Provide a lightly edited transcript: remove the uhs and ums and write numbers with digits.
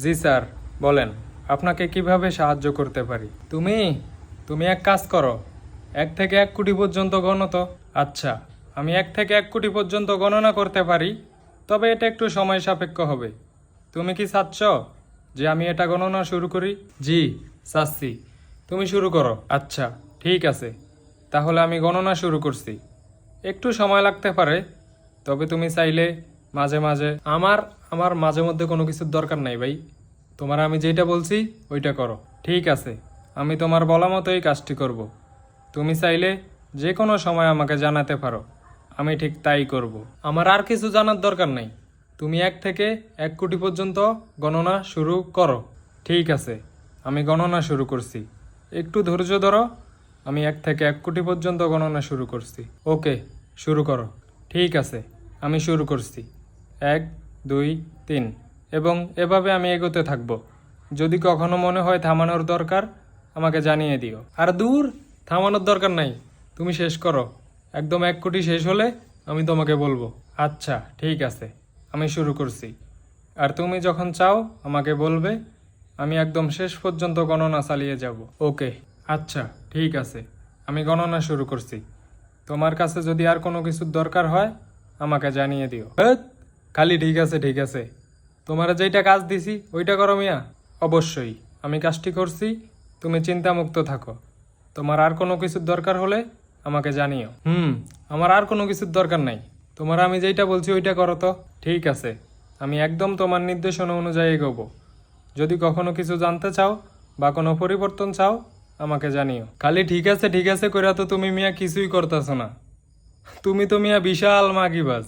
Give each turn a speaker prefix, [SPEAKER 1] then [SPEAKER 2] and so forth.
[SPEAKER 1] জি sir, বলেন আপনাকে কিভাবে সাহায্য করতে পারি। তুমি তুমি এক কাজ করো, 1 থেকে 1 কোটি পর্যন্ত গণো তো। আচ্ছা, আমি 1 থেকে 1 কোটি পর্যন্ত গণনা করতে পারি, তবে এটা একটু সময় সাপেক্ষ হবে। তুমি কি চাচ্ছ যে আমি এটা গণনা শুরু করি? জি চাচ্ছি, তুমি শুরু করো। আচ্ছা ঠিক আছে, তাহলে আমি গণনা শুরু করছি। একটু সময় লাগতে পারে, তবে তুমি চাইলে মাঝে মাঝে আমার আমার মাঝে মধ্যে কোনো কিছুর দরকার নাই ভাই। তোমার আমি যেটা বলছি ওইটা করো। ঠিক আছে, আমি তোমার বলা মতোই কাজটি করব। তুমি চাইলে যে কোনো সময় আমাকে জানাতে পারো, আমি ঠিক তাই করব। আমার আর কিছু জানার দরকার নাই, তুমি 1 থেকে 1 কোটি পর্যন্ত গণনা শুরু করো। ঠিক আছে, আমি গণনা শুরু করছি। একটু ধৈর্য ধরো, আমি 1 থেকে 1 কোটি পর্যন্ত গণনা শুরু করছি। ওকে, শুরু করো। ঠিক আছে, আমি শুরু করছি। 1, 2, 3 এবং এভাবে আমি এগোতে থাকবো। যদি কখনো মনে হয় থামানোর দরকার, আমাকে জানিয়ে দিও। আর দূর, থামানোর দরকার নাই, তুমি শেষ করো। একদম 1 কোটি শেষ হলে আমি তোমাকে বলবো। আচ্ছা ঠিক আছে, আমি শুরু করছি। আর তুমি যখন চাও আমাকে বলবে, আমি একদম শেষ পর্যন্ত গণনা চালিয়ে যাব। ওকে, আচ্ছা ঠিক আছে, আমি গণনা শুরু করছি। তোমার কাছে যদি আর কোনো কিছুর দরকার হয় আমাকে জানিয়ে দিও। খালি ঠিক আছে ঠিক আছে, তোমার যেইটা কাজ দিছি ওইটা করো মিয়া। অবশ্যই, আমি কাজটি করছি, তুমি চিন্তামুক্ত থাকো। তোমার আর কোনো কিছুর দরকার হলে আমাকে জানিও। আমার আর কোনো কিছুর দরকার নাই, তোমার আমি যেইটা বলছি ওইটা করো তো। ঠিক আছে, আমি একদম তোমার নির্দেশনা অনুযায়ী এগোবো। যদি কখনো কিছু জানতে চাও বা কোনো পরিবর্তন চাও আমাকে জানিও। খালি ঠিক আছে কইরা তো তুমি মিয়া কিছুই করতেছো না। তুমি তো মিয়া বিশাল মাগিবাজ।